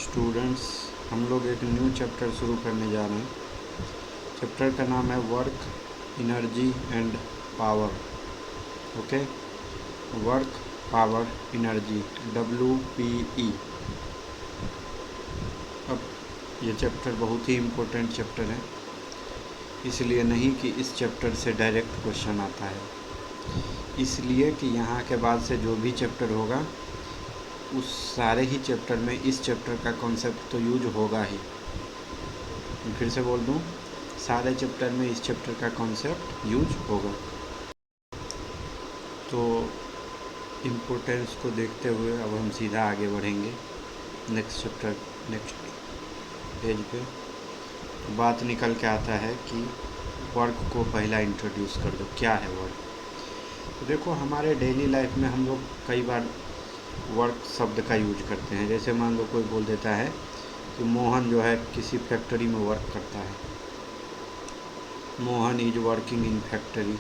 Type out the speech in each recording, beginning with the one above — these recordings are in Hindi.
स्टूडेंट्स, हम लोग एक न्यू चैप्टर शुरू करने जा रहे हैं। चैप्टर का नाम है work, energy and power. Okay, work, power, energy, WPE। अब ये चैप्टर बहुत ही इम्पोर्टेंट चैप्टर है, इसलिए नहीं कि इस चैप्टर से डायरेक्ट क्वेश्चन आता है, इसलिए कि यहाँ के बाद से जो भी चैप्टर होगा उस सारे ही चैप्टर में इस चैप्टर का कॉन्सेप्ट तो यूज होगा ही। फिर से बोल दूँ, सारे चैप्टर में इस चैप्टर का कॉन्सेप्ट यूज होगा। तो इम्पोर्टेंस को देखते हुए अब हम सीधा आगे बढ़ेंगे नेक्स्ट चैप्टर, नेक्स्ट पेज पे। बात निकल के आता है कि वर्क को पहला इंट्रोड्यूस कर दो। क्या है वर्क? तो देखो, हमारे डेली लाइफ में हम लोग कई बार वर्क शब्द का यूज करते हैं। जैसे मान लो कोई बोल देता है कि मोहन जो है किसी फैक्ट्री में वर्क करता है, Mohan is working in factory,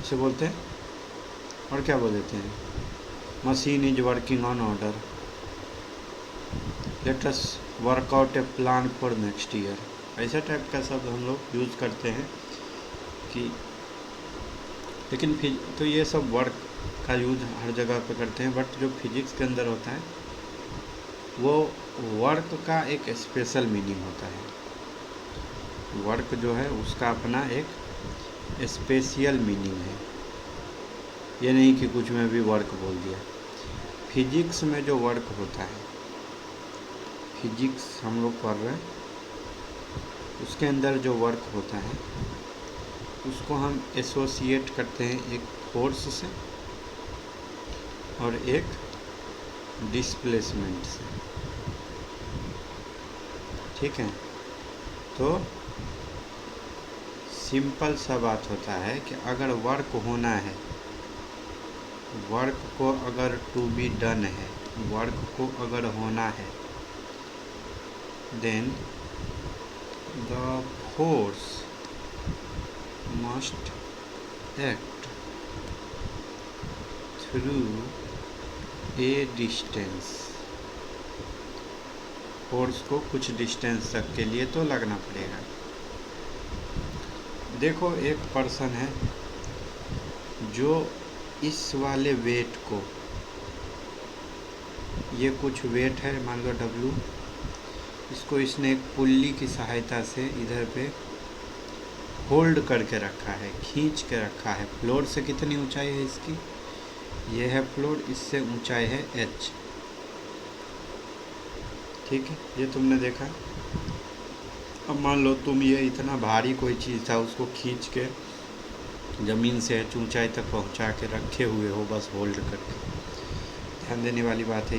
ऐसे बोलते हैं। और क्या बोल देते हैं, machine is working on order, let us work out A plan for next year. ऐसा टाइप का शब्द हम लोग यूज करते हैं कि लेकिन तो ये सब वर्क का यूज हर जगह पे करते हैं, बट जो फिजिक्स के अंदर होता है वो वर्क का एक स्पेशल मीनिंग होता है। वर्क जो है उसका अपना एक स्पेशल मीनिंग है। ये नहीं कि कुछ में भी वर्क बोल दिया। फिजिक्स में जो वर्क होता है, फिजिक्स हम लोग पढ़ रहे हैं, उसके अंदर जो वर्क होता है उसको हम एसोसिएट करते हैं एक फोर्स से और एक डिस्प्लेसमेंट से। ठीक है, तो सिंपल सा बात होता है कि अगर वर्क होना है, वर्क को अगर टू बी डन है, वर्क को अगर होना है, then the force must act through a distance। Force को कुछ डिस्टेंस तक के लिए तो लगना पड़ेगा। देखो, एक पर्सन है जो इस वाले वेट को, ये कुछ वेट है मान लो W, इसको इसने एक पुल्ली की सहायता से इधर पे होल्ड करके रखा है, खींच के रखा है। फ्लोर से कितनी ऊंचाई है इसकी? ये है फ्लोर, इससे ऊंचाई है H। ठीक है, ये तुमने देखा। अब मान लो तुम ये इतना भारी कोई चीज़ था, उसको खींच के ज़मीन से H ऊंचाई तक पहुंचा के रखे हुए हो, बस होल्ड करके। ध्यान देने वाली बात है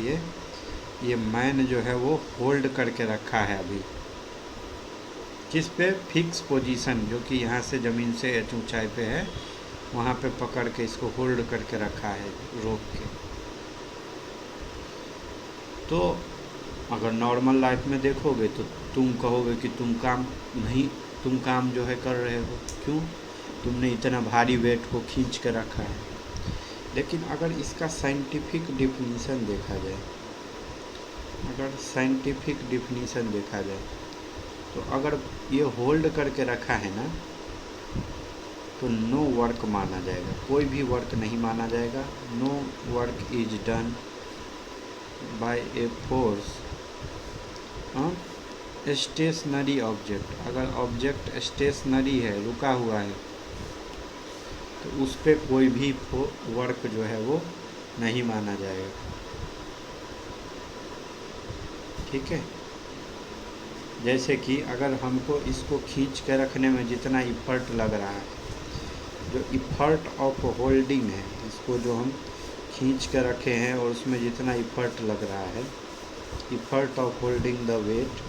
ये मैन जो है वो होल्ड करके रखा है अभी, किस पे? फिक्स पोजीशन, जो कि यहाँ से ज़मीन से H ऊंचाई पे है, वहाँ पे पकड़ के इसको होल्ड करके रखा है, रोक के। तो अगर नॉर्मल लाइफ में देखोगे तो तुम कहोगे कि तुम काम जो है कर रहे हो, क्यों? तुमने इतना भारी वेट को खींच के रखा है। लेकिन अगर इसका साइंटिफिक डिफिनीशन देखा जाए, तो अगर ये होल्ड करके रखा है ना, तो नो वर्क माना जाएगा, कोई भी वर्क नहीं माना जाएगा। No work is done by a force on stationary object. अगर ऑब्जेक्ट स्टेशनरी है, रुका हुआ है, तो उस पर कोई भी वर्क जो है वो नहीं माना जाएगा। ठीक है, जैसे कि अगर हमको इसको खींच के रखने में जितना इफ़र्ट लग रहा है, जो इफ़र्ट ऑफ होल्डिंग है, इसको जो हम खींच के रखे हैं और उसमें जितना इफ़र्ट लग रहा है, effort of holding the weight,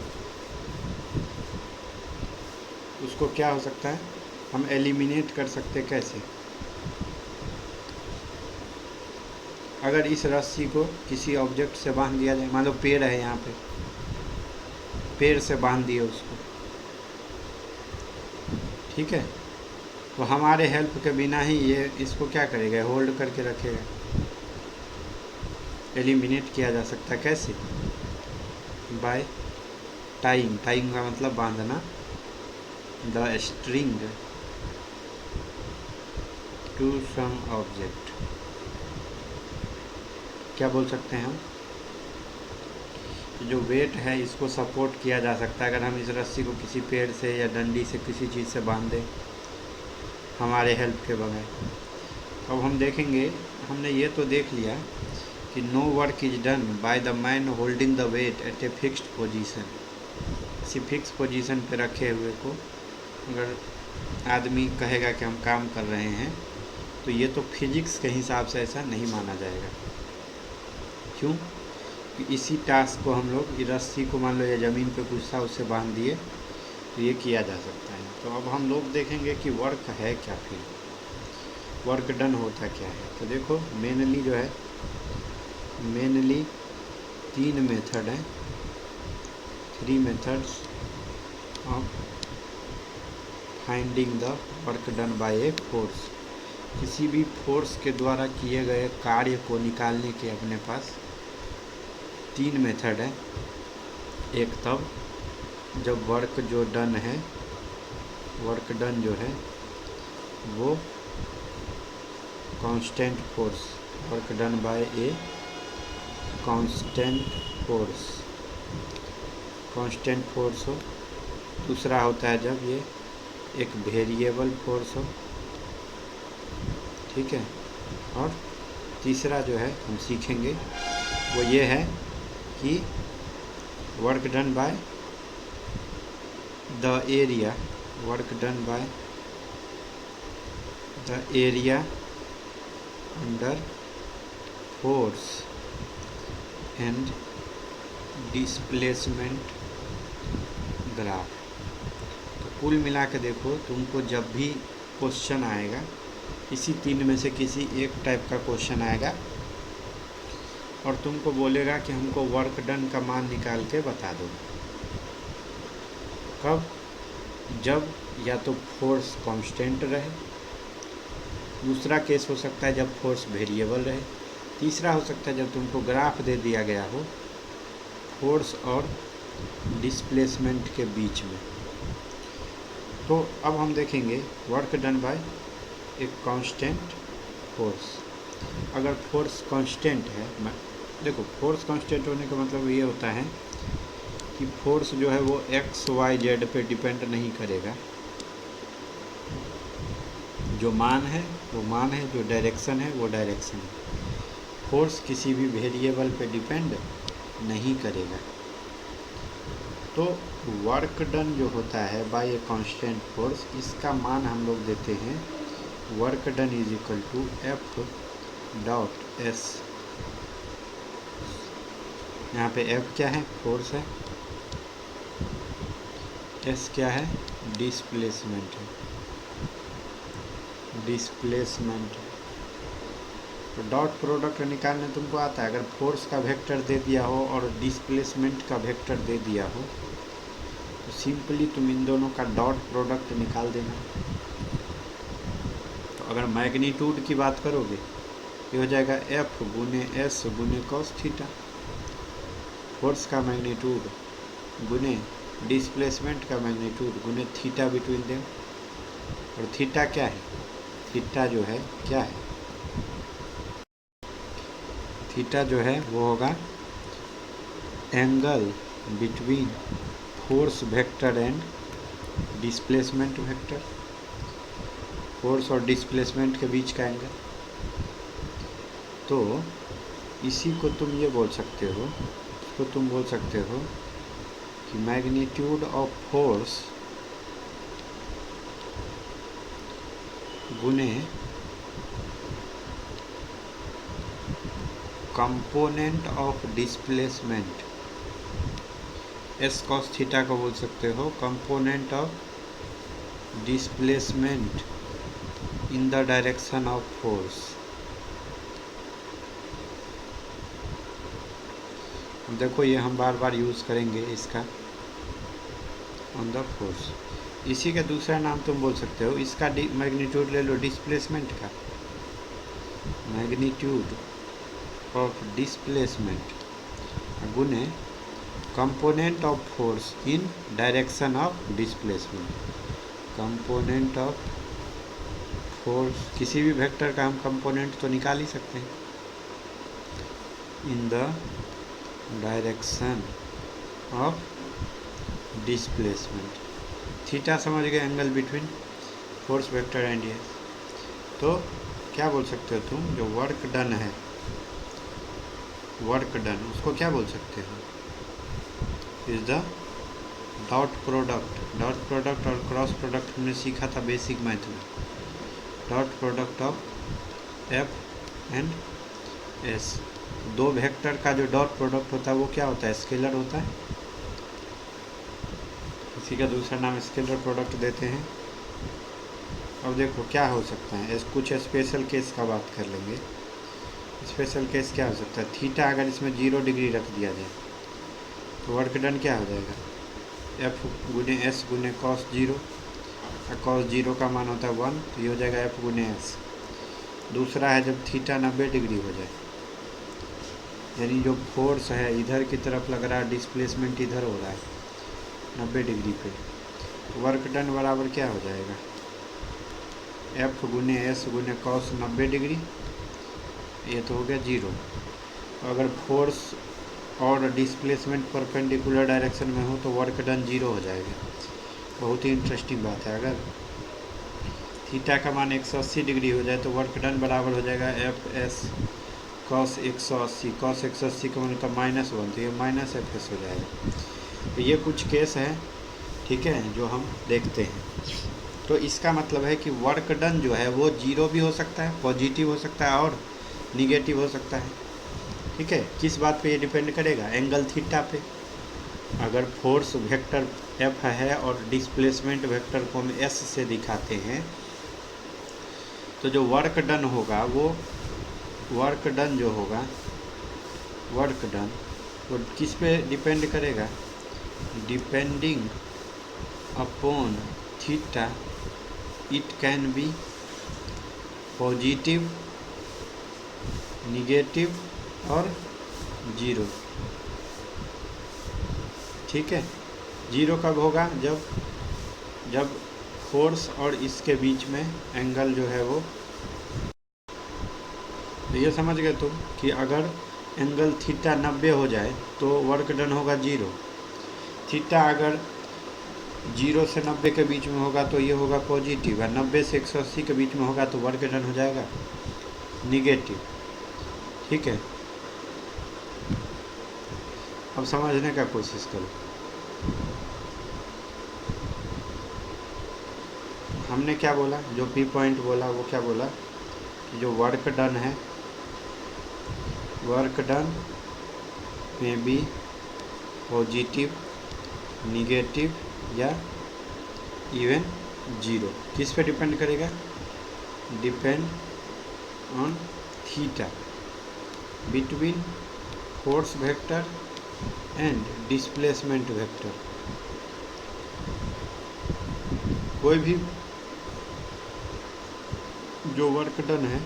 उसको क्या हो सकता है, हम एलिमिनेट कर सकते। कैसे? अगर इस रस्सी को किसी ऑब्जेक्ट से बांध दिया जाए, मान लो पेड़ है, यहाँ पे पेड़ से बांध दिए उसको, ठीक है, तो हमारे हेल्प के बिना ही ये इसको क्या करेगा, होल्ड करके रखेगा। एलिमिनेट किया जा सकता है। कैसे? बाय टाइंग, टाइंग का मतलब बांधना, the string to some object. क्या बोल सकते हैं हम, जो वेट है इसको सपोर्ट किया जा सकता है अगर हम इस रस्सी को किसी पेड़ से या डंडी से किसी चीज़ से बांध दें हमारे हेल्प के बगैर। अब हम देखेंगे, हमने ये तो देख लिया कि no work is done by the man holding the weight at a fixed position. किसी फिक्स पोजीशन पे रखे हुए को अगर आदमी कहेगा कि हम काम कर रहे हैं तो ये तो फिजिक्स के हिसाब से ऐसा नहीं माना जाएगा। क्यों कि इसी टास्क को हम लोग रस्सी को मान लो या ज़मीन पे कुछ था उससे बांध दिए तो ये किया जा सकता है। तो अब हम लोग देखेंगे कि वर्क है क्या, फिर वर्क डन होता क्या है। तो देखो मेनली जो है, मेनली 3 मेथड हैं, 3 methods of finding the work done by a force. किसी भी फोर्स के द्वारा किए गए कार्य को निकालने के अपने पास 3 मेथड है। एक तब जब वर्क जो डन है, वर्क डन जो है वो constant force, work done by a constant force, constant force हो। दूसरा होता है जब ये एक वेरिएबल फोर्स हो, ठीक है। और तीसरा जो है हम सीखेंगे वो ये है कि work done by the area, work done by the area under force and displacement graph. तो कुल मिला के देखो, तुमको जब भी क्वेश्चन आएगा, इसी 3 में से किसी एक टाइप का क्वेश्चन आएगा और तुमको बोलेगा कि हमको वर्क डन का मान निकाल के बता दो। कब, जब या तो फोर्स कांस्टेंट रहे, दूसरा केस हो सकता है जब फोर्स वेरिएबल रहे, तीसरा हो सकता है जब तुमको ग्राफ दे दिया गया हो फोर्स और डिस्प्लेसमेंट के बीच में। तो अब हम देखेंगे वर्क डन बाय एक कांस्टेंट फोर्स। अगर फोर्स कांस्टेंट है, देखो फोर्स कांस्टेंट होने का मतलब ये होता है कि फोर्स जो है वो एक्स वाई जेड पे डिपेंड नहीं करेगा। जो मान है वो मान है, जो डायरेक्शन है वो डायरेक्शन है। फोर्स किसी भी वेरिएबल पे डिपेंड नहीं करेगा। तो वर्क डन जो होता है बाय ए कांस्टेंट फोर्स, इसका मान हम लोग देते हैं work done is equal to F dot S. यहाँ पे एफ क्या है, फोर्स है, एस क्या है, डिस्प्लेसमेंट है, डिस्प्लेसमेंट। तो डॉट प्रोडक्ट निकालने तुमको आता है। अगर फोर्स का वेक्टर दे दिया हो और डिस्प्लेसमेंट का वेक्टर दे दिया हो तो सिंपली तुम इन दोनों का डॉट प्रोडक्ट निकाल देना। तो अगर मैग्नीट्यूड की बात करोगे ये हो जाएगा एफ गुने एस गुने कॉस थीटा, फोर्स का मैग्नीट्यूड गुने डिस्प्लेसमेंट का मैग्नीट्यूड गुने थीटा बिटवीन देम। और थीटा क्या है, थीटा जो है क्या है, थीटा जो है वो होगा angle between force vector and displacement vector, force और डिस्प्लेसमेंट के बीच का एंगल। तो इसी को तुम ये बोल सकते हो, इसको तुम बोल सकते हो कि मैग्नीट्यूड ऑफ फोर्स गुने component of displacement, S cos theta को बोल सकते हो component of displacement in the direction of force. देखो ये हम बार बार यूज़ करेंगे इसका ऑन द फोर्स। इसी का दूसरा नाम तुम बोल सकते हो, इसका मैग्नीट्यूड ले लो डिस्प्लेसमेंट का, मैग्नीट्यूड ऑफ डिस्प्लेसमेंट गुने component of force in direction of displacement. Component of force, किसी भी वेक्टर का हम कंपोनेंट तो निकाल ही सकते हैं। In the direction of displacement, theta समझ गए, angle between force vector and ये। तो क्या बोल सकते हो तुम, जो वर्क डन है, वर्क डन, उसको क्या बोल सकते हो, is the dot product. Dot product और क्रॉस प्रोडक्ट हमने सीखा था बेसिक मैथ में। Dot product of F and S, दो वेक्टर का जो डॉट प्रोडक्ट होता है वो क्या होता है, स्केलर होता है। इसी का दूसरा नाम स्केलर प्रोडक्ट देते हैं। अब देखो क्या हो सकता है, कुछ स्पेशल केस का बात कर लेंगे। स्पेशल केस क्या हो सकता है, थीटा अगर इसमें 0 डिग्री रख दिया जाए तो वर्क डन क्या हो जाएगा, एफ गुने एस गुने कॉस 0, और कॉस 0 का मान होता है 1, तो ये हो जाएगा एफ गुने एस। दूसरा है जब थीटा 90 डिग्री हो जाए, यानी जो फोर्स है इधर की तरफ लग रहा है, डिस्प्लेसमेंट इधर हो रहा है 90 डिग्री पे, तो वर्क डन बराबर क्या हो जाएगा, एफ गुने एस गुने कॉस 90 डिग्री, ये तो हो गया 0। अगर फोर्स और डिस्प्लेसमेंट परपेंडिकुलर डायरेक्शन में हो तो वर्क डन 0 हो जाएगा। बहुत ही इंटरेस्टिंग बात है। अगर थीटा का मान 180 डिग्री हो जाए तो वर्क डन बराबर हो जाएगा एफ एस कॉस 180, कॉस 180 का मान होता है -1, तो ये माइनस एफ एस हो जाएगा। तो ये कुछ केस है, ठीक है, जो हम देखते हैं। तो इसका मतलब है कि वर्क डन जो है वो 0 भी हो सकता है, पॉजिटिव हो सकता है और निगेटिव हो सकता है। ठीक है, किस बात पे ये डिपेंड करेगा, एंगल थीटा पे। अगर फोर्स वेक्टर एफ है और डिस्प्लेसमेंट वेक्टर को हम एस से दिखाते हैं, तो जो वर्क डन होगा वो वर्क डन जो होगा, वर्क डन वो किस पे डिपेंड करेगा, depending upon theta it can be positive, negative और 0। ठीक है, 0 कब होगा, जब फोर्स और इसके बीच में एंगल जो है वो, तो ये समझ गए तुम कि अगर एंगल थीटा 90 हो जाए तो वर्क डन होगा 0। थीटा अगर 0 से 90 के बीच में होगा तो ये होगा पॉजिटिव, और 90 से 180 के बीच में होगा तो वर्क डन हो जाएगा निगेटिव। ठीक है, अब समझने का कोशिश करो। हमने क्या बोला, जो पी पॉइंट बोला वो क्या बोला कि जो वर्क डन है, वर्क डन में बी पॉजिटिव, निगेटिव या इवन 0। किस पे डिपेंड करेगा, depend on theta between force vector and displacement vector. कोई भी जो वर्क डन है,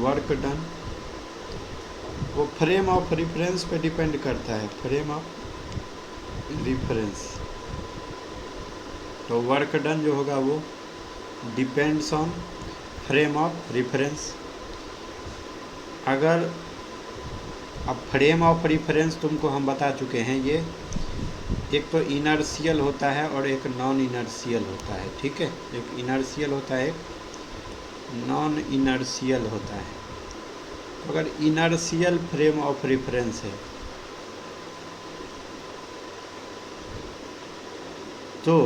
वर्क डन वो फ्रेम ऑफ रिफरेंस पे डिपेंड करता है, फ्रेम ऑफ रिफरेंस। तो वर्क डन जो होगा वो depends on frame of reference. अगर अब फ्रेम ऑफ रेफरेंस तुमको हम बता चुके हैं, ये एक तो इनर्शियल होता है और एक नॉन इनर्शियल होता है। ठीक है, एक इनर्शियल होता है, एक नॉन इनर्शियल होता है। अगर इनर्शियल फ्रेम ऑफ रेफरेंस है तो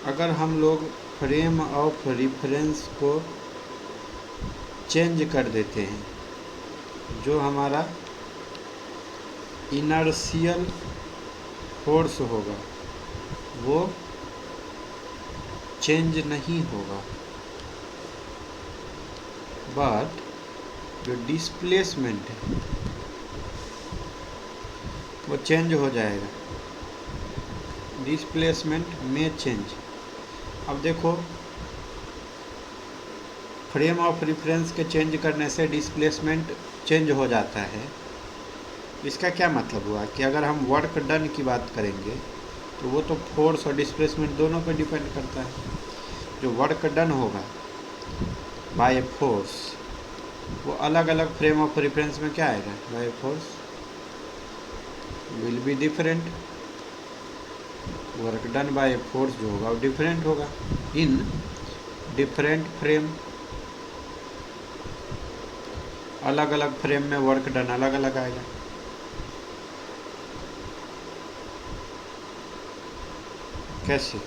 अगर हम लोग फ्रेम ऑफ रेफरेंस को चेंज कर देते हैं, जो हमारा इनर्शियल फोर्स होगा वो चेंज नहीं होगा, बट जो डिस्प्लेसमेंट है वो चेंज हो जाएगा, डिस्प्लेसमेंट में चेंज। अब देखो फ्रेम ऑफ रेफरेंस के चेंज करने से डिस्प्लेसमेंट चेंज हो जाता है। इसका क्या मतलब हुआ कि अगर हम वर्क डन की बात करेंगे तो वो तो फोर्स और डिस्प्लेसमेंट दोनों पर डिपेंड करता है। जो वर्क डन होगा बाय फोर्स वो अलग अलग फ्रेम ऑफ रेफरेंस में क्या आएगा, by force will be different. Work done by force जो होगा वो डिफरेंट होगा इन डिफरेंट फ्रेम। अलग अलग फ्रेम में वर्क डन अलग अलग आएगा। कैसे?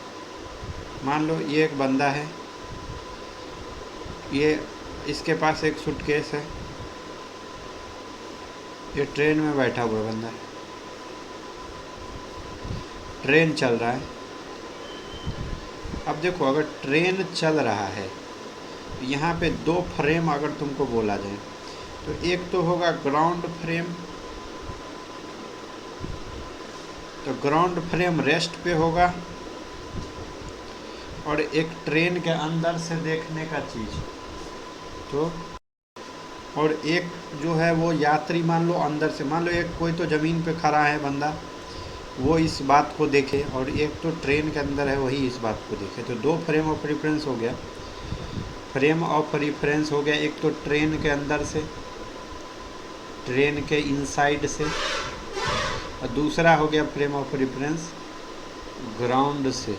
मान लो ये एक बंदा है, ये इसके पास एक सूटकेस है, ये ट्रेन में बैठा हुआ बंदा है, ट्रेन चल रहा है। अब देखो अगर ट्रेन चल रहा है यहाँ पे दो फ्रेम अगर तुमको बोला जाए तो एक तो होगा ग्राउंड फ्रेम, तो ग्राउंड फ्रेम रेस्ट पे होगा, और एक ट्रेन के अंदर से देखने का चीज़ तो, और एक जो है वो यात्री मान लो अंदर से, मान लो एक कोई तो ज़मीन पे खड़ा है बंदा वो इस बात को देखे, और एक तो ट्रेन के अंदर है वही इस बात को देखे। तो दो फ्रेम ऑफ रेफरेंस हो गया। फ्रेम ऑफ रेफरेंस हो गया एक तो ट्रेन के अंदर से, ट्रेन के इनसाइड से, और दूसरा हो गया फ्रेम ऑफ रेफरेंस ग्राउंड से।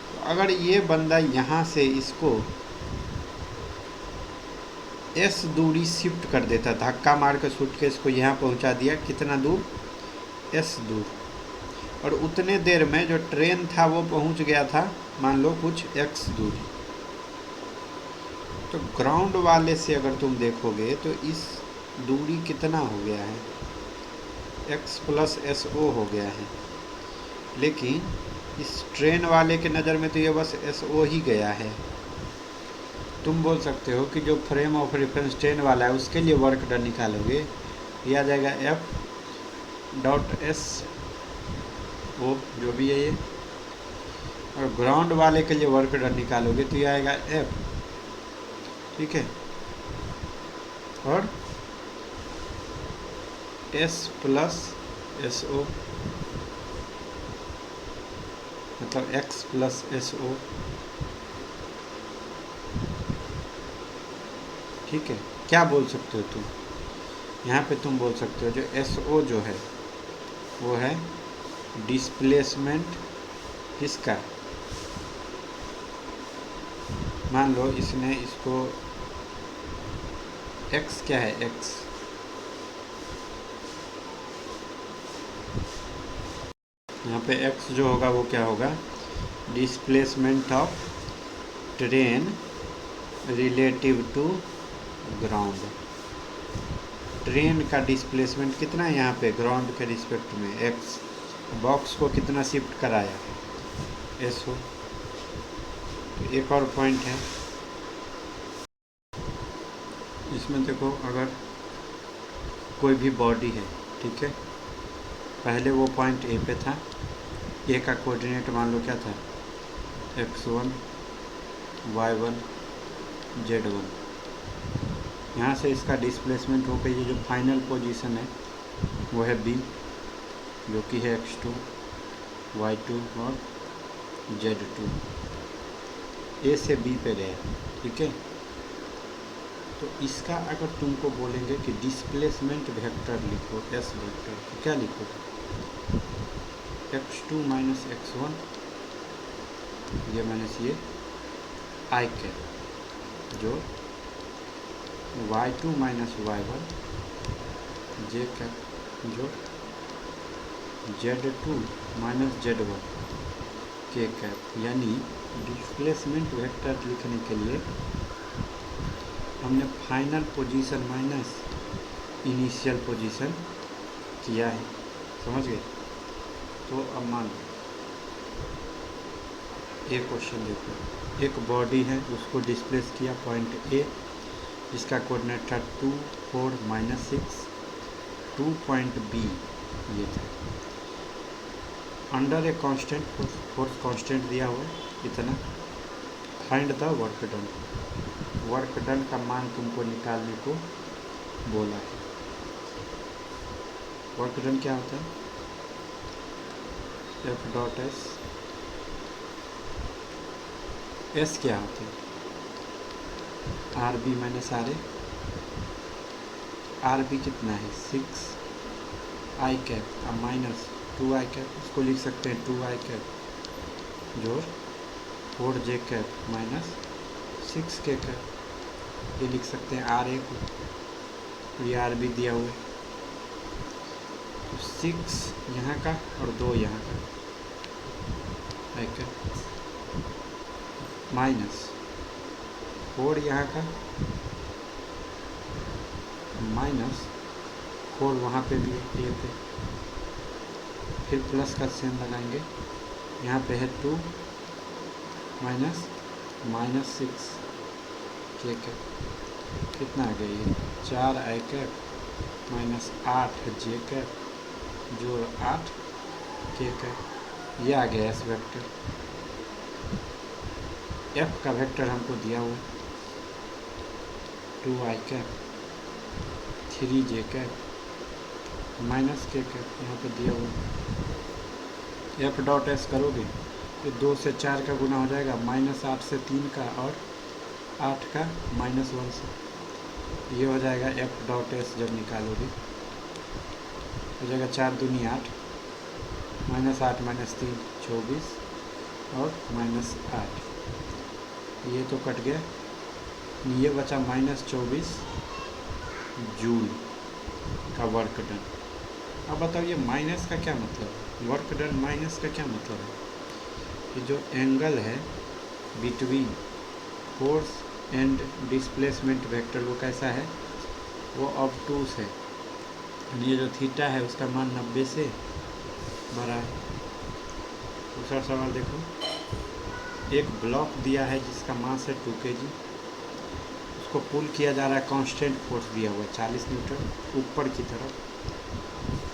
तो अगर ये बंदा यहाँ से इसको एस दूरी शिफ्ट कर देता, धक्का मार के सूटकेस को यहाँ पहुँचा दिया, कितना दूर, एस दूर, और उतने देर में जो ट्रेन था वो पहुँच गया था मान लो कुछ एक्स दूरी। तो ग्राउंड वाले से अगर तुम देखोगे तो इस दूरी कितना हो गया है, x प्लस एस ओ हो गया है, लेकिन इस ट्रेन वाले के नज़र में तो ये बस एस ओ ही गया है। तुम बोल सकते हो कि जो फ्रेम ऑफ रेफरेंस ट्रेन वाला है उसके लिए वर्क डन निकालोगे, ये आ जाएगा एफ डॉट एस ओ जो भी है ये, और ग्राउंड वाले के लिए वर्क डन निकालोगे तो ये आएगा एफ, ठीक है, और एस प्लस एस ओ मतलब एक्स प्लस एस ओ, ठीक है। क्या बोल सकते हो तुम यहाँ पे, तुम बोल सकते हो जो एस ओ जो है वो है डिस्प्लेसमेंट किसका, मान लो इसने इसको x क्या है, x यहाँ पे x जो होगा वो क्या होगा, displacement of train relative to ground. Train का डिस्प्लेसमेंट कितना है यहाँ पे ग्राउंड के रिस्पेक्ट में, x, बॉक्स को कितना शिफ्ट कराया, एस हो। तो एक और पॉइंट है इसमें, देखो अगर कोई भी बॉडी है, ठीक है, पहले वो पॉइंट ए पे था, ए का कोऑर्डिनेट मान लो क्या था, x1 y1 z1, यहाँ से इसका डिस्प्लेसमेंट हो गई, ये जो फाइनल पोजीशन है वो है b जो कि है x2 y2 और z2, ए से बी पे गया, ठीक है। तो इसका अगर तुमको बोलेंगे कि डिस्प्लेसमेंट वेक्टर लिखो, एस वेक्टर, तो क्या लिखोगे, x2 माइनस x1 ये माइनस ये आई के, जो y2 माइनस y1 जे क्या, जो z2 माइनस z1 के कैप। यानी डिस्प्लेसमेंट वेक्टर लिखने के लिए हमने final position minus initial position किया है, समझ गए। तो अब मान लो एक क्वेश्चन देखो, एक बॉडी है उसको डिस्प्लेस किया पॉइंट ए, जिसका कोऑर्डिनेट था 2 4 -6, 2 पॉइंट बी ये था, under a constant force constant दिया हुआ है इतना find the work done. Work done का मान तुमको निकालने को बोला है। वर्क डन क्या होता है? एफ डॉट एस, एस क्या होता है? R B minus R A. R B कितना है? 6 आई कैप, अब माइनस 2 आई कैप, इसको लिख सकते हैं 2 आई कैप जोड़ 4 जे कैप माइनस 6 के कैप। ये लिख सकते हैं आर ए को, ये आर बी दिया हुआ है, तो 6 यहाँ का और 2 यहाँ का आई कैप माइनस 4 यहाँ का माइनस 4 वहाँ पे भी है ए पे, फिर प्लस का साइन लगाएंगे, यहाँ पे है 2 माइनस माइनस 6 के कैप, कितना आ गया ये 4 आई कैप माइनस 8 जे कैप जोड़ 8 के कैप। ये आ गया एस वेक्टर। एफ का वेक्टर हमको दिया हुआ 2 I cap 3 J cap minus के कैप, यहाँ पे दिया हुआ। एफ डॉट एस करोगे तो 2 से 4 का गुना हो जाएगा, माइनस 8 से 3 का और 8 का माइनस 1 से। ये हो जाएगा एफ डॉट एस जब निकालोगे हो जाएगा 4 दूनी 8 माइनस 8 माइनस 3 24 और माइनस 8, ये तो कट गया, ये बचा माइनस 24 जूल का वर्क डन। अब बताओ ये माइनस का क्या मतलब है? वर्क डन माइनस का क्या मतलब है? कि जो एंगल है between force and displacement vector वो कैसा है? वो ऑब्टूस है। ये जो थीटा है उसका मान 90 से बड़ा है। दूसरा सवाल देखो, एक ब्लॉक दिया है जिसका मास है 2 kg, उसको पुल किया जा रहा है, कांस्टेंट फोर्स दिया हुआ है 40 न्यूटन ऊपर की तरफ,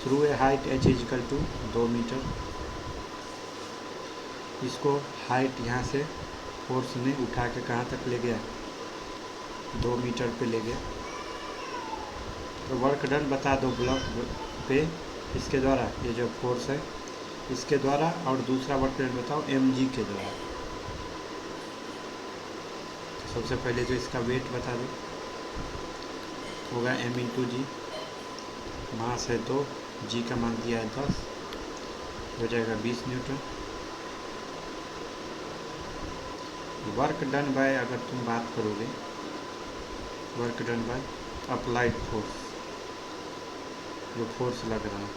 through a height h is equal to 2 metre. इसको हाइट यहाँ से फोर्स ने उठा के कहाँ तक ले गया? 2 मीटर पे ले गया। तो वर्क डन बता दो ब्लॉक पे इसके द्वारा, ये जो फोर्स है इसके द्वारा, और दूसरा वर्क डन बताओ mg के द्वारा। सबसे पहले जो इसका वेट बता दो, होगा m इंटू जी, मास है 2, जी का मान दिया है 10, हो जाएगा 20 न्यूटन। वर्क डन बाय, अगर तुम बात करोगे work done by applied force, जो फोर्स लग रहा है,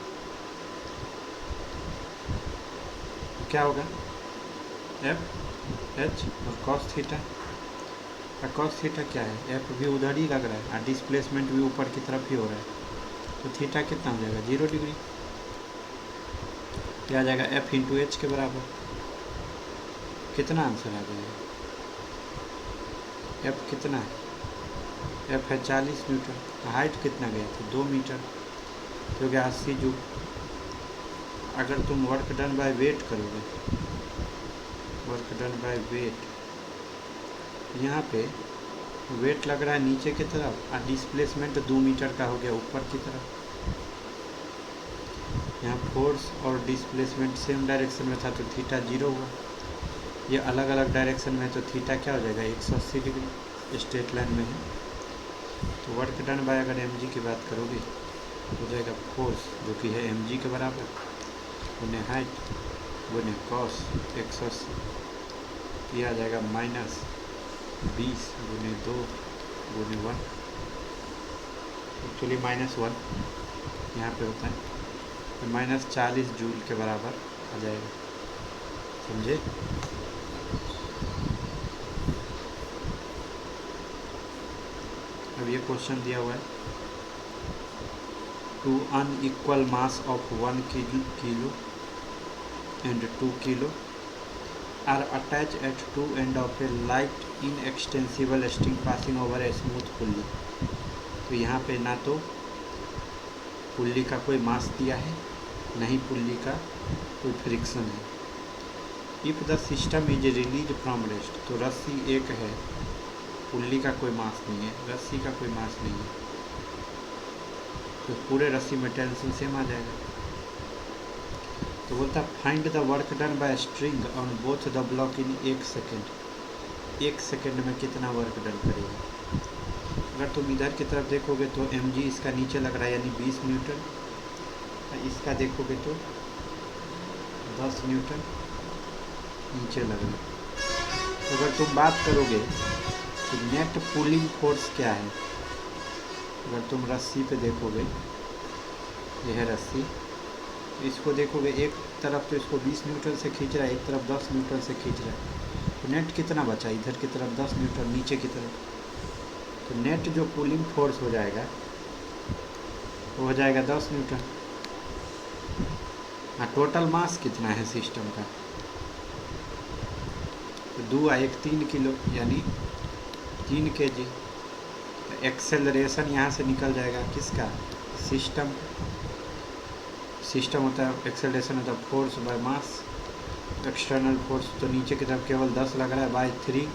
तो क्या होगा? एफ एच और कॉस थीटा। और कॉस थीटा क्या है? एफ भी उधर ही लग रहा है और डिस्प्लेसमेंट भी ऊपर की तरफ ही हो रहा है, तो थीटा कितना हो जाएगा? 0 डिग्री। क्या आ जाएगा? एफ इंटू एच के बराबर। कितना आंसर आ जाएगा? एफ कितना है? एफ है 40 न्यूटन। हाइट कितना गया था? 2 मीटर, तो गया 80 जूल। अगर तुम वर्क डन बाय वेट करोगे, वर्क डन बाय वेट, यहाँ पे वेट लग रहा है नीचे की तरफ और डिस्प्लेसमेंट 2 मीटर का हो गया ऊपर की तरफ। यहाँ फोर्स और डिस्प्लेसमेंट सेम डायरेक्शन में था तो थीटा 0 हुआ। ये अलग अलग डायरेक्शन में, तो थीटा क्या हो जाएगा? 180 डिग्री स्ट्रेट लाइन में है। तो वर्क डन बाय अगर mg की बात करोगे हो जाएगा फोर्स जो कि है mg के बराबर गुने हाइट गुने कॉस 180, ये आ जाएगा माइनस 20 गुने 2 गुने 1, एक्चुअली -1 यहाँ पे होता है, तो माइनस 40 जूल के बराबर आ जाएगा। समझे? अब ये क्वेश्चन दिया हुआ है, two unequal mass of 1 kilo and 2 kilo are attached at two end of a light inextensible string passing over a smooth pulley। तो यहाँ पे ना तो पुल्ली का कोई मास दिया है, नहीं पुल्ली का कोई फ्रिक्शन है। If the system is release from rest, तो रस्सी एक है, पुल्ली का कोई मास नहीं है, रस्सी का कोई मास नहीं है, तो पूरे रस्सी में टेंशन सेम आ जाएगा। तो बोलता find the work done by string on both the block in 1 second. 1 second में कितना वर्क डन करेगा। अगर तुम इधर की तरफ देखोगे तो mg इसका नीचे लग रहा है यानी 20 न्यूटन, इसका देखोगे तो 10 न्यूटन नीचे लग रहा है। तो अगर तुम बात करोगे कि नेट पुलिंग फोर्स क्या है, अगर तुम रस्सी पे देखोगे, यह है रस्सी, इसको देखोगे एक तरफ तो इसको 20 न्यूटन से खींच रहा है, एक तरफ 10 न्यूटन से खींच रहा है, तो नेट कितना बचा, इधर की तरफ 10 न्यूटन, नीचे की तरफ, तो नेट जो पुलिंग फोर्स हो जाएगा वो हो जाएगा 10 न्यूटन। हाँ, टोटल मास कितना है सिस्टम का, तो 2 आ 1 3 किलो यानी 3 kg। तो एक्सेलरेशन यहाँ से निकल जाएगा किसका, सिस्टम। सिस्टम होता है, एक्सेलरेशन होता है force by mass, external force, तो नीचे की तरफ केवल 10 लग रहा है बाय 3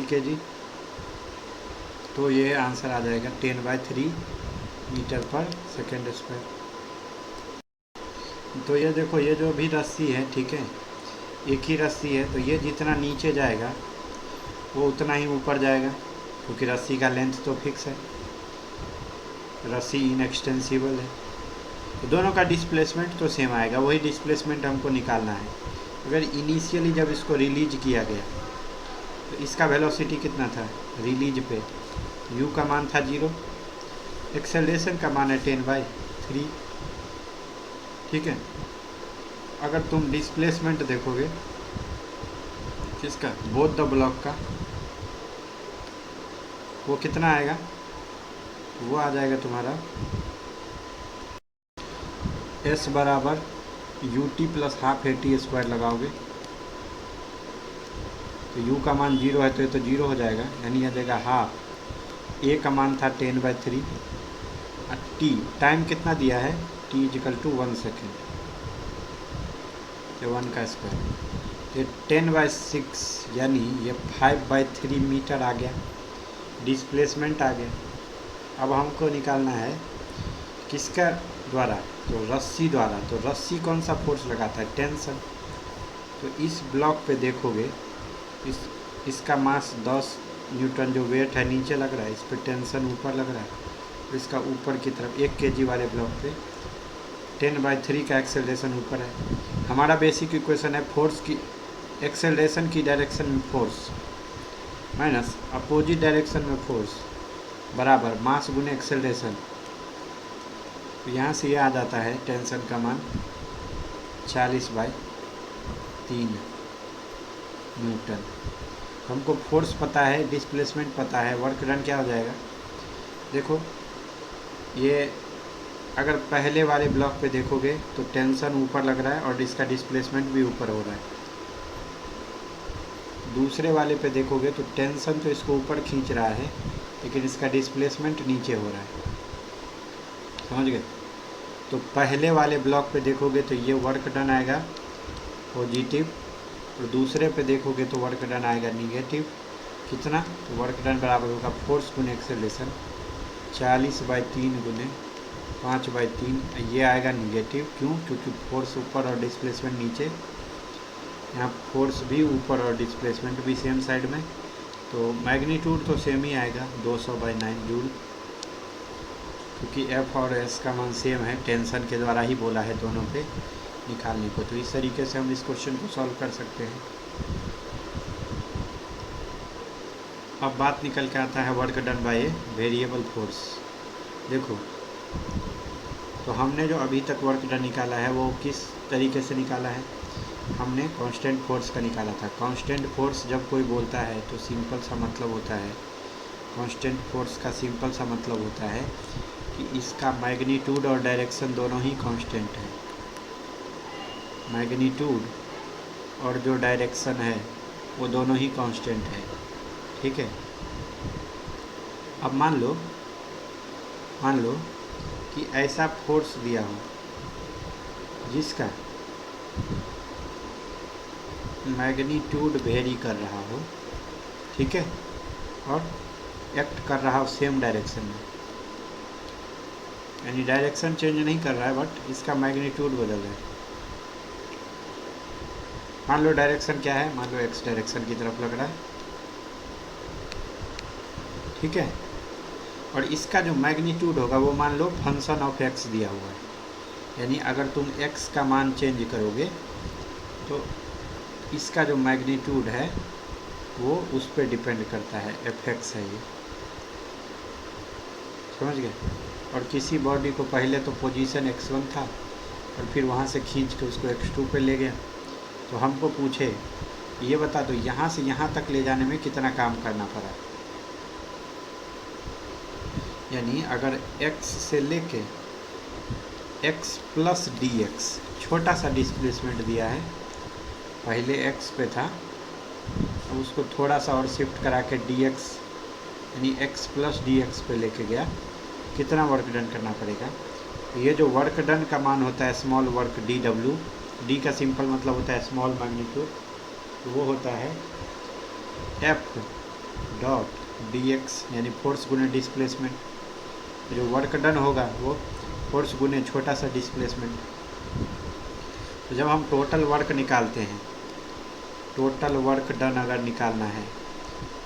kg, तो ये आंसर आ जाएगा 10/3 मीटर पर सेकेंड स्क्वायर। तो ये देखो, ये जो भी रस्सी है, ठीक है, एक ही रस्सी है, तो ये जितना नीचे जाएगा वो उतना ही ऊपर जाएगा, क्योंकि रस्सी का लेंथ तो फिक्स है, रस्सी इनएक्सटेंसिबल है, तो दोनों का डिस्प्लेसमेंट तो सेम आएगा, वही डिस्प्लेसमेंट हमको निकालना है। अगर इनिशियली जब इसको रिलीज किया गया तो इसका वेलोसिटी कितना था रिलीज पे, u का मान था 0, एक्सेलरेशन का मान है 10/3, ठीक है। अगर तुम डिस्प्लेसमेंट देखोगे किसका, बोथ द ब्लॉक का, वो कितना आएगा, वो आ जाएगा तुम्हारा s बराबर ut प्लस हाफ at² लगाओगे तो u का मान 0 है, तो ये तो 0 हो जाएगा, यानी आ जाएगा हाफ, a का मान था 10/3, t टाइम कितना दिया है, t = 1 सेकेंड, तो 1 का स्क्वायर, ये 10/6 यानी ये 5/3 मीटर आ गया, डिस्प्लेसमेंट आ गया। अब हमको निकालना है किसका द्वारा, तो रस्सी द्वारा। तो रस्सी कौन सा फोर्स लगाता है, टेंशन। तो इस ब्लॉक पे देखोगे, इसका मास 10 न्यूटन जो वेट है नीचे लग रहा है, इस पर टेंशन ऊपर लग रहा है, तो इसका ऊपर की तरफ 1 kg वाले ब्लॉक पे 10/3 का एक्सेलरेशन ऊपर है। हमारा बेसिक इक्वेशन है फोर्स की, एक्सेलरेशन की डायरेक्शन में फोर्स माइनस अपोजिट डायरेक्शन में फोर्स बराबर मास गुने एक्सेलरेशन। तो यहाँ से ये आ जाता है टेंशन का मान 40/3 न्यूटन। हमको फोर्स पता है, डिस्प्लेसमेंट पता है, वर्क डन क्या हो जाएगा, देखो ये अगर पहले वाले ब्लॉक पे देखोगे तो टेंशन ऊपर लग रहा है और इसका डिस्प्लेसमेंट भी ऊपर हो रहा है। दूसरे वाले पे देखोगे तो टेंशन तो इसको ऊपर खींच रहा है, लेकिन इसका डिस्प्लेसमेंट नीचे हो रहा है, समझ गए। तो पहले वाले ब्लॉक पे देखोगे तो ये वर्क डन आएगा पॉजिटिव, और दूसरे पे देखोगे तो वर्क डन आएगा निगेटिव। कितना, तो वर्क डन बराबर होगा फोर्स गुने एक्सेलरेशन 40/3 गुने 5/3, ये आएगा निगेटिव। क्यों, क्योंकि फोर्स ऊपर और डिस्प्लेसमेंट नीचे, यहाँ फोर्स भी ऊपर और डिस्प्लेसमेंट भी सेम साइड में, तो मैग्नीट्यूड तो सेम ही आएगा 200/9 जूल, क्योंकि F और S का मान सेम है, टेंशन के द्वारा ही बोला है दोनों पे निकालने को। तो इस तरीके से हम इस क्वेश्चन को सॉल्व कर सकते हैं। अब बात निकल के आता है work done by a variable force. देखो, तो हमने जो अभी तक वर्क डन निकाला है वो किस तरीके से निकाला है, हमने कांस्टेंट फोर्स का निकाला था। कांस्टेंट फोर्स जब कोई बोलता है तो सिंपल सा मतलब होता है, कांस्टेंट फोर्स का सिंपल सा मतलब होता है कि इसका मैग्नीट्यूड और डायरेक्शन दोनों ही कांस्टेंट है। मैग्नीट्यूड और जो डायरेक्शन है वो दोनों ही कांस्टेंट है, ठीक है। अब मान लो कि ऐसा फोर्स दिया हो जिसका मैग्नीट्यूड वेरी कर रहा हो, ठीक है, और एक्ट कर रहा हो सेम डायरेक्शन में, यानी डायरेक्शन चेंज नहीं कर रहा है बट इसका मैग्नीट्यूड बदल रहा है। मान लो डायरेक्शन क्या है, मान लो एक्स डायरेक्शन की तरफ लग रहा है, ठीक है, और इसका जो मैग्नीट्यूड होगा वो मान लो फंक्शन ऑफ एक्स दिया हुआ है, यानी अगर तुम एक्स का मान चेंज करोगे तो इसका जो मैग्नीट्यूड है वो उस पर डिपेंड करता है, एफ एक्स है ये, समझ गए। और किसी बॉडी को पहले तो पोजीशन x1 था और फिर वहाँ से खींच के उसको x2 पे ले गया, तो हमको पूछे ये बता दो यहाँ से यहाँ तक ले जाने में कितना काम करना पड़ा, यानी अगर x से लेके x प्लस dx छोटा सा डिस्प्लेसमेंट दिया है, पहले x पे था, अब उसको थोड़ा सा और शिफ्ट करा के dx यानी x प्लस dx पे लेके गया, कितना वर्क डन करना पड़ेगा। ये जो वर्क डन का मान होता है स्मॉल वर्क dw, d का सिंपल मतलब होता है स्मॉल मैग्नीट्यूड, वो होता है f डॉट dx यानी फोर्स गुने डिस्प्लेसमेंट, जो वर्क डन होगा वो फोर्स गुने छोटा सा डिस्प्लेसमेंट। तो जब हम टोटल वर्क निकालते हैं, टोटल वर्क डन अगर निकालना है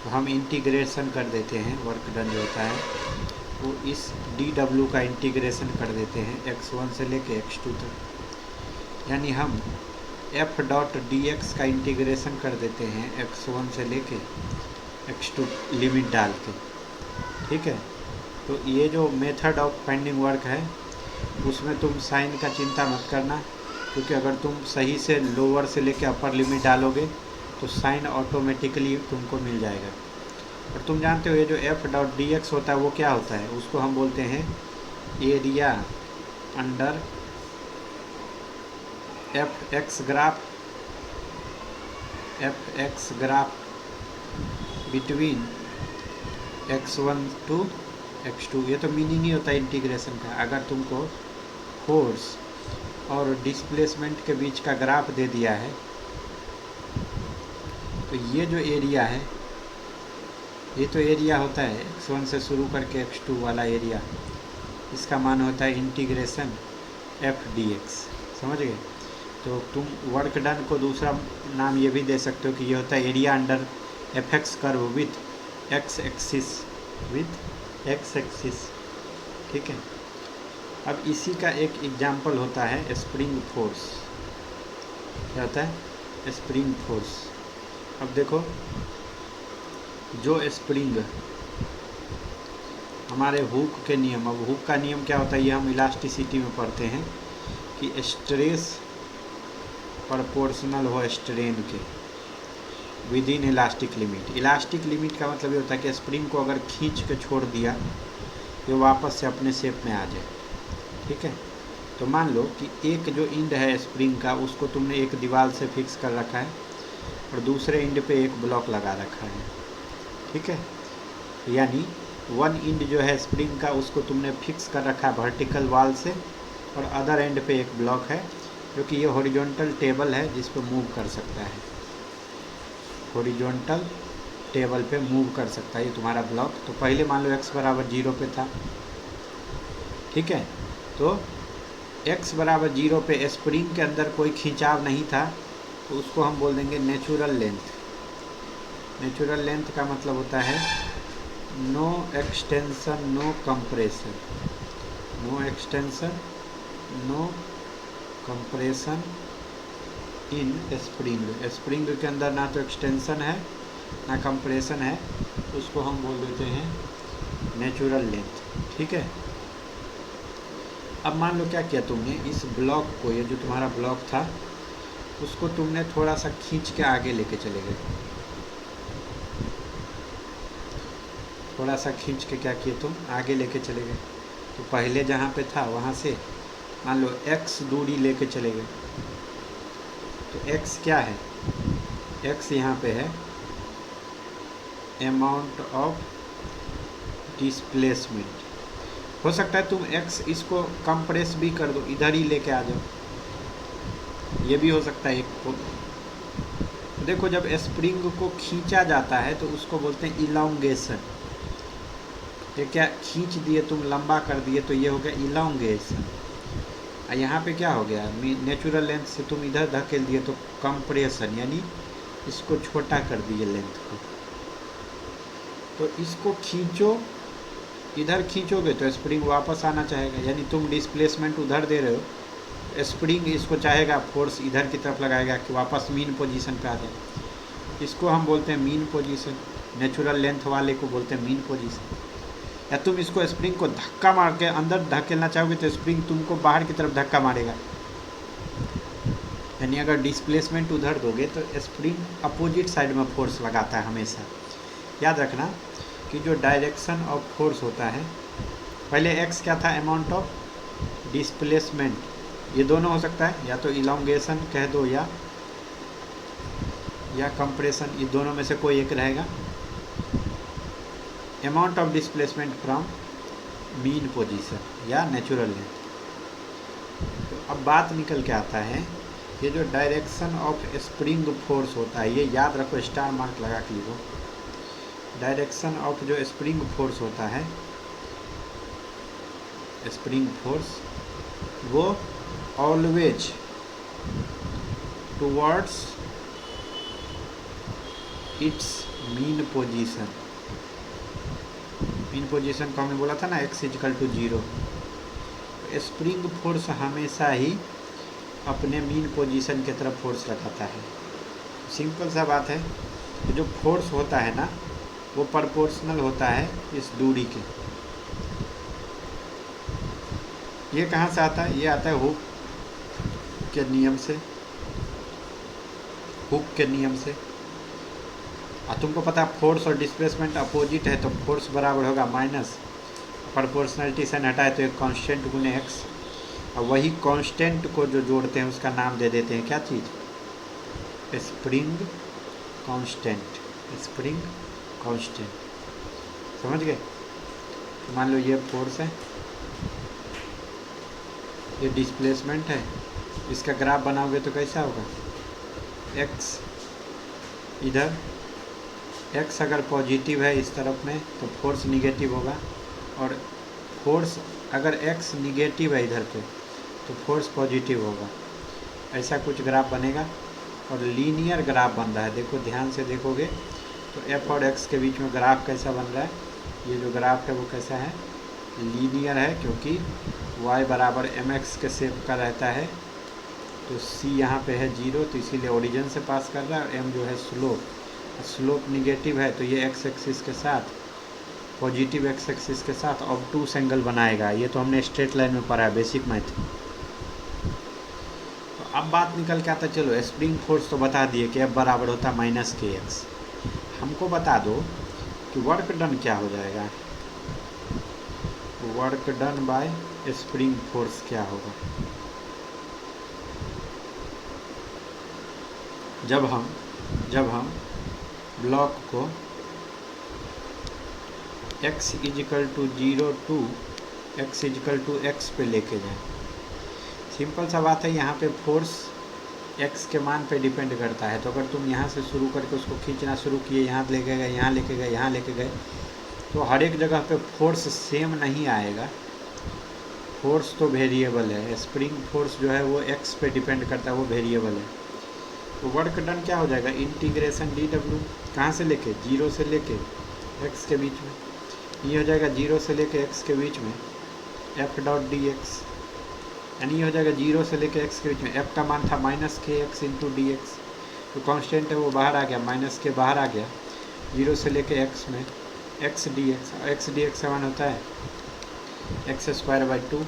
तो हम इंटीग्रेशन कर देते हैं, वर्क डन जो होता है वो इस dw का इंटीग्रेशन कर देते हैं x1 से लेके x2 तक, यानी हम f डॉट dx का इंटीग्रेशन कर देते हैं x1 से लेके x2 लिमिट डाल के, ठीक है। तो ये जो मेथड ऑफ फाइंडिंग वर्क है उसमें तुम साइन का चिंता मत करना, क्योंकि अगर तुम सही से लोअर से लेके अपर लिमिट डालोगे तो साइन ऑटोमेटिकली तुमको मिल जाएगा। और तुम जानते हो ये जो f डॉट dx होता है वो क्या होता है, उसको हम बोलते हैं area under F X graph between x1 to x2। ये तो मीनिंग ही होता है इंटीग्रेशन का। अगर तुमको फोर्स और डिस्प्लेसमेंट के बीच का ग्राफ दे दिया है तो ये जो एरिया है ये तो एरिया होता है x1 से शुरू करके x2 वाला एरिया, इसका मान होता है इंटीग्रेशन f dx, समझ गए। तो तुम वर्क डन को दूसरा नाम ये भी दे सकते हो कि ये होता है area under F x curve with x axis, ठीक है। अब इसी का एक एग्जाम्पल होता है स्प्रिंग फोर्स। क्या होता है? Spring force. अब देखो जो स्प्रिंग हमारे हुक के नियम, अब हुक का नियम क्या होता है ये हम इलास्टिसिटी में पढ़ते हैं कि स्ट्रेस प्रोपोर्शनल हो स्ट्रेन के with in elastic limit. Elastic limit का मतलब ये होता है कि स्प्रिंग को अगर खींच के छोड़ दिया ये वापस से अपने शेप में आ जाए, ठीक है। तो मान लो कि एक जो इंड है स्प्रिंग का उसको तुमने एक दीवार से फिक्स कर रखा है और दूसरे इंड पे एक ब्लॉक लगा रखा है, ठीक है। यानी वन इंड जो है स्प्रिंग का उसको तुमने फिक्स कर रखा है वर्टिकल वॉल से और अदर एंड पे एक ब्लॉक है जो कि ये हॉरिजॉन्टल टेबल है जिस पे मूव कर सकता है, हॉरिजॉन्टल टेबल पे मूव कर सकता है ये तुम्हारा ब्लॉक। तो पहले मान लो x बराबर 0 पे था, ठीक है। तो x बराबर 0 पे स्प्रिंग के अंदर कोई खिंचाव नहीं था तो उसको हम बोल देंगे नेचुरल लेंथ। नेचुरल लेंथ का मतलब होता है no extension no compression, no extension no compression in spring. Spring के अंदर ना तो एक्सटेंशन है ना कंप्रेशन है, उसको हम बोल देते हैं नेचुरल लेंथ, ठीक है। अब मान लो क्या किया तुमने, इस ब्लॉक को, ये जो तुम्हारा ब्लॉक था उसको तुमने थोड़ा सा खींच के आगे लेके चले गए, थोड़ा सा खींच के क्या किए तुम आगे लेके चले गए। तो पहले जहाँ पे था वहाँ से मान लो x दूरी लेके चले गए। तो x क्या है? x यहाँ पे है अमाउंट ऑफ डिस्प्लेसमेंट। हो सकता है तुम x इसको कंप्रेस भी कर दो, इधर ही लेके आ जाओ, ये भी हो सकता है एक देखो जब स्प्रिंग को खींचा जाता है तो उसको बोलते हैं इलॉन्गेशन। ये क्या खींच दिए तुम, लंबा कर दिए, तो ये हो गया इलॉन्गेशन। और यहाँ पे क्या हो गया, नेचुरल लेंथ से तुम इधर धकेल दिए तो कंप्रेशन, यानी इसको छोटा कर दिए लेंथ को। तो इसको खींचो, इधर खींचोगे तो स्प्रिंग वापस आना चाहेगा, यानी तुम डिस्प्लेसमेंट उधर दे रहे हो, स्प्रिंग इसको चाहेगा फोर्स इधर की तरफ लगाएगा कि वापस मीन पोजीशन पे आ जाए। इसको हम बोलते हैं मीन पोजीशन, नेचुरल लेंथ वाले को बोलते हैं मीन पोजीशन। या तुम इसको स्प्रिंग को धक्का मार के अंदर धकेलना चाहोगे तो स्प्रिंग तुमको बाहर की तरफ धक्का मारेगा, यानी अगर डिस्प्लेसमेंट उधर दोगे तो स्प्रिंग अपोजिट साइड में फोर्स लगाता है हमेशा। याद रखना कि जो डायरेक्शन ऑफ फोर्स होता है, पहले एक्स क्या था, अमाउंट ऑफ डिस्प्लेसमेंट, ये दोनों हो सकता है, या तो इलॉन्गेशन कह दो या कंप्रेशन, ये दोनों में से कोई एक रहेगा। Amount of displacement from mean position या नेचुरल लेंथ। तो अब बात निकल के आता है, ये जो डायरेक्शन ऑफ स्प्रिंग फोर्स होता है, ये याद रखो, स्टार मार्क लगा के लिखो। डायरेक्शन ऑफ जो स्प्रिंग फोर्स होता है, स्प्रिंग फोर्स, वो always towards it's mean position. Mean position को हमने बोला था ना, x = 0। स्प्रिंग फोर्स हमेशा ही अपने मीन पोजीशन की तरफ फोर्स लगाता है। सिंपल सा बात है, जो फोर्स होता है ना, वो प्रोपोर्शनल होता है इस दूरी के। ये कहाँ से आता है, ये आता है हुक के नियम से, हुक के नियम से। और तुमको पता है फोर्स और डिस्प्लेसमेंट अपोजिट है, तो फोर्स बराबर होगा माइनस प्रोपोर्शनलिटी से हटाए तो एक कांस्टेंट गुने एक्स, और वही कांस्टेंट को जो जोड़ते हैं उसका नाम दे देते हैं क्या चीज़, स्प्रिंग कांस्टेंट। स्प्रिंग कांस्टेंट, समझ गए। मान लो ये फोर्स है, ये डिस्प्लेसमेंट है, इसका ग्राफ बनाओगे तो कैसा होगा, एक्स इधर, एक्स अगर पॉजिटिव है इस तरफ में तो फोर्स निगेटिव होगा, और फोर्स अगर एक्स निगेटिव है इधर पे तो फोर्स पॉजिटिव होगा। ऐसा कुछ ग्राफ बनेगा, और लीनियर ग्राफ बन रहा है। देखो ध्यान से देखोगे तो एफ और एक्स के बीच में ग्राफ कैसा बन रहा है, ये जो ग्राफ है वो कैसा है, लीनियर है, क्योंकि y बराबर mx के शेप का रहता है। तो c यहाँ पे है 0, तो इसीलिए ओरिजिन से पास कर रहा है, और m जो है स्लोप, स्लोप निगेटिव है तो ये एक्स एक्सिस के साथ, पॉजिटिव एक्स एक्सिस के साथ ऑब्टूस एंगल बनाएगा। ये तो हमने स्ट्रेट लाइन में पढ़ा है, बेसिक मैथ। तो अब बात निकल के आता है, चलो स्प्रिंग फोर्स तो बता दिए कि F बराबर होता है -kx। हमको बता दो कि वर्क डन क्या हो जाएगा, work done by spring force क्या होगा। जब हम ब्लॉक को x = 0 टू x = x पे लेके जाएं। सिंपल सा बात है, यहाँ पे फोर्स x के मान पे डिपेंड करता है। तो अगर तुम यहाँ से शुरू करके उसको खींचना शुरू किए, यहाँ लेके गए, यहाँ लेके गए, यहाँ लेके गए, तो हर एक जगह पे फोर्स सेम नहीं आएगा। फोर्स तो वेरिएबल है, स्प्रिंग फोर्स जो है वो x पे डिपेंड करता है, वो वेरिएबल है। तो वर्क डन क्या हो जाएगा, इंटीग्रेशन dw, कहाँ से लेके, 0 से लेके x के बीच में, ये हो जाएगा 0 से लेके x के बीच में f.dx, यानी ये हो जाएगा 0 से लेके x के बीच में। f का मान था -kx × dx, तो कांस्टेंट है वो बाहर आ गया, -k बाहर आ गया, 0 से लेके x में x dx का मान होता है x²/2।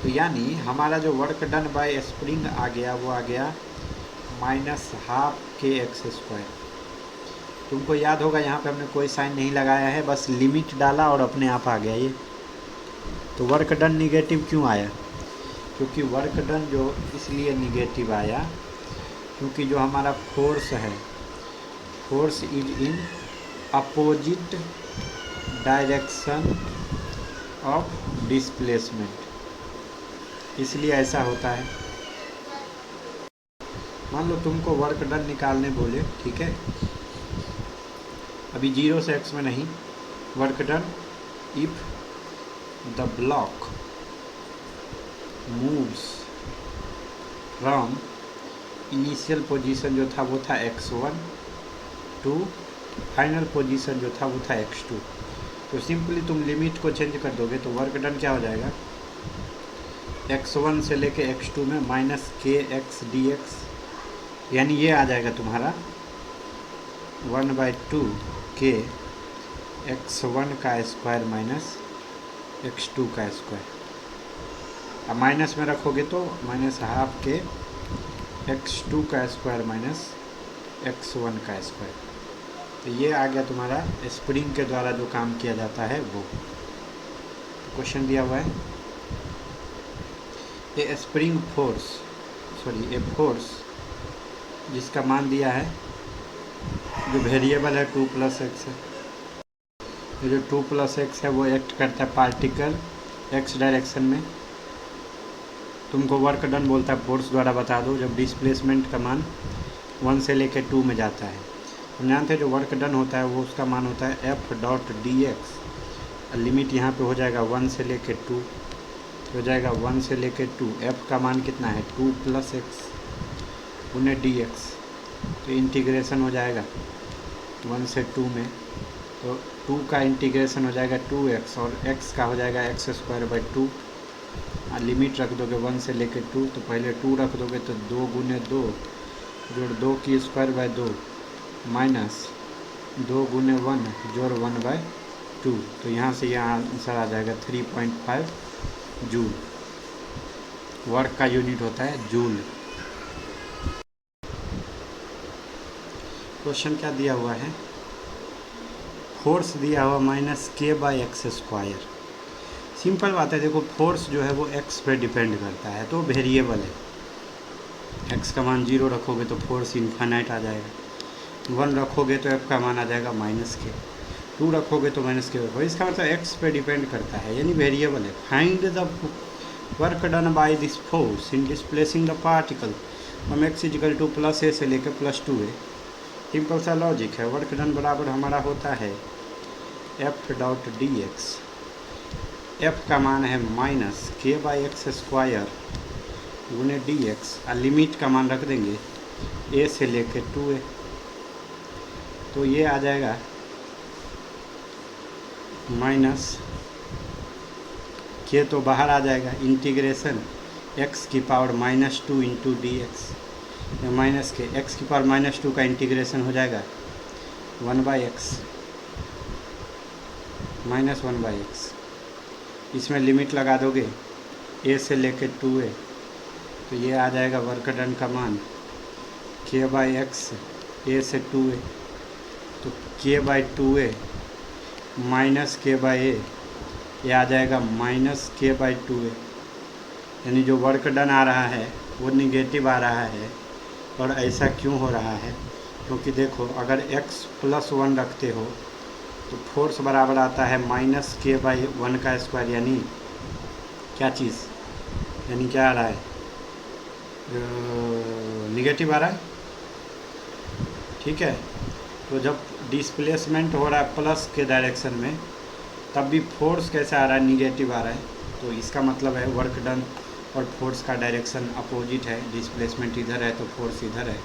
तो यानी हमारा जो वर्क डन बाय स्प्रिंग आ गया, वो आ गया -12 kx²। तुमको याद होगा यहाँ पे हमने कोई साइन नहीं लगाया है, बस लिमिट डाला और अपने आप आ गया ये। तो वर्क डन निगेटिव क्यों आया, क्योंकि वर्क डन जो इसलिए निगेटिव आया क्योंकि जो हमारा फोर्स है, force is in opposite direction of displacement, इसलिए ऐसा होता है। मान लो तुमको वर्क डन निकालने बोले, ठीक है, अभी 0 से x में नहीं, work done if the block moves from initial position जो था वो था x1 टू फाइनल पोजीशन जो था वो था x2, तो सिंपली तुम लिमिट को चेंज कर दोगे तो वर्क डन क्या हो जाएगा, x1 से लेके x2 में माइनस kx dx, यानी ये आ जाएगा तुम्हारा 1/2 k x1 का स्क्वायर माइनस x2 का स्क्वायर। अब माइनस में रखोगे तो माइनस हाफ के x2 का स्क्वायर माइनस x1 का स्क्वायर। तो ये आ गया तुम्हारा स्प्रिंग के द्वारा जो काम किया जाता है वो। तो क्वेश्चन दिया हुआ है, ए स्प्रिंग फोर्स, ए फोर्स जिसका मान दिया है, जो वेरिएबल है 2 + x है, ये जो 2 + x है वो एक्ट करता है पार्टिकल x डायरेक्शन में। तुमको वर्क डन बोलता है फोर्स द्वारा बता दो जब डिस्प्लेसमेंट का मान 1 से लेकर 2 में जाता है। हम जानते हैं जो वर्क डन होता है वो उसका मान होता है F.dx, लिमिट यहाँ पे हो जाएगा 1 से लेकर 2, हो जाएगा 1 से लेकर 2, F का मान कितना है 2 + x × dx, तो इंटीग्रेशन हो जाएगा 1 से 2 में, तो 2 का इंटीग्रेशन हो जाएगा 2x और x का हो जाएगा x²/2, लिमिट रख दोगे 1 से लेकर 2, तो पहले 2 रख दोगे तो 2 × 2 जोड़ 2 की स्क्वायर/2 माइनस 2 × 1 जोड़ 1/2, तो यहाँ से यहाँ आंसर आ जाएगा 3.5 जूल। वर्क का यूनिट होता है जूल। क्वेश्चन क्या दिया हुआ है, फोर्स दिया हुआ -k/x²। सिंपल बात है, देखो फोर्स जो है वो x पे डिपेंड करता है, तो वेरिएबल है। x का मान 0 रखोगे तो फोर्स इन्फाइनाइट आ जाएगा, 1 रखोगे तो f का मान आ जाएगा -k, 2 रखोगे तो -k। इसका मतलब x पे डिपेंड करता है, यानी वेरिएबल है। Find the work done by this force in displacing the particle from x = +a से लेकर +2a। सिंपल सा लॉजिक है, वर्क डन बराबर हमारा होता है F.dx, F का मान है -k/x² × dx, और लिमिट का मान रख देंगे a से लेकर 2a, तो ये आ जाएगा माइनस k तो बाहर आ जाएगा, इंटीग्रेशन x⁻² -2 × dx, माइनस के x⁻² -2 का इंटीग्रेशन हो जाएगा 1/x -1/x, इसमें लिमिट लगा दोगे a से लेकर 2a, तो ये आ जाएगा वर्क डन का मान k/x a से 2a, तो k/2a माइनस k/a, ये आ जाएगा -k/2a, यानी जो वर्क डन आ रहा है वो निगेटिव आ रहा है। और ऐसा क्यों हो रहा है, क्योंकि देखो अगर x + 1 रखते हो तो फोर्स बराबर आता है -k/1², यानी क्या चीज़, यानी क्या आ रहा है, निगेटिव आ रहा है, ठीक है। तो जब डिस्प्लेसमेंट हो रहा है प्लस के डायरेक्शन में, तब भी फोर्स कैसे आ रहा है, निगेटिव आ रहा है। तो इसका मतलब है वर्क डन और फोर्स का डायरेक्शन अपोजिट है, डिस्प्लेसमेंट इधर है तो फोर्स इधर है।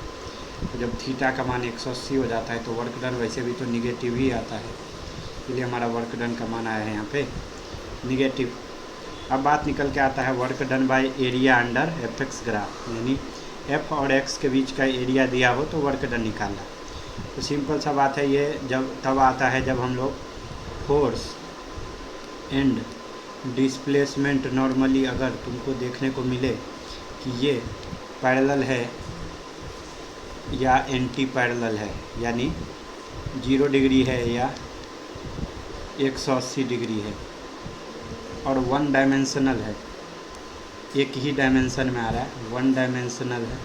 तो जब थीटा का मान 180 हो जाता है तो वर्क डन वैसे भी तो निगेटिव ही आता है, इसलिए हमारा वर्क डन का मान आया है यहाँ पे निगेटिव। अब बात निकल के आता है work done by area under fx graph, यानी f और x के बीच का एरिया दिया हो तो वर्क डन निकालना। तो सिंपल सा बात है, ये जब तब आता है जब हम लोग फोर्स एंड डिस्प्लेसमेंट नॉर्मली अगर तुमको देखने को मिले कि ये पैरेलल है या एंटी पैरेलल है, यानी 0 डिग्री है या 180 डिग्री है और 1 डायमेंशनल है, एक ही डायमेंशन में आ रहा है, 1 डायमेंशनल है,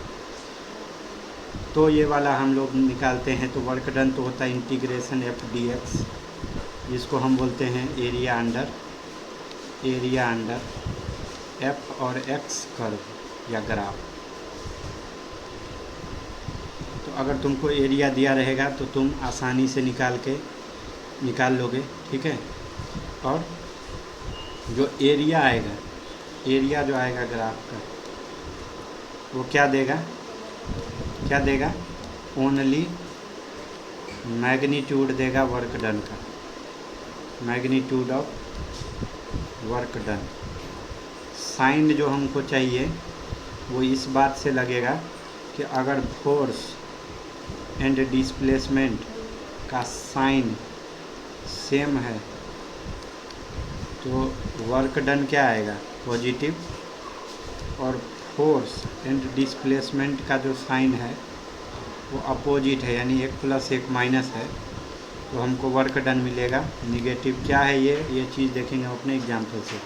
तो ये वाला हम लोग निकालते हैं। तो वर्क डन तो होता है इंटीग्रेशन F/dx, जिसको हम बोलते हैं एरिया अंडर f और x कर्व या ग्राफ। अगर तुमको एरिया दिया रहेगा तो तुम आसानी से निकाल लोगे, ठीक है। और जो एरिया आएगा, एरिया जो आएगा ग्राफ का, वो क्या देगा, ओनली मैग्नीट्यूड देगा वर्क डन का, magnitude of work done. Sign जो हमको चाहिए वो इस बात से लगेगा कि अगर फोर्स एंड डिस्प्लेसमेंट का साइन सेम है तो वर्क डन क्या आएगा, पॉजिटिव। और फोर्स एंड डिस्प्लेसमेंट का जो साइन है वो अपोजिट है, यानी 1 + 1 - है, तो हमको वर्क डन मिलेगा निगेटिव। क्या है ये चीज़ देखेंगे अपने एग्जाम्पल से।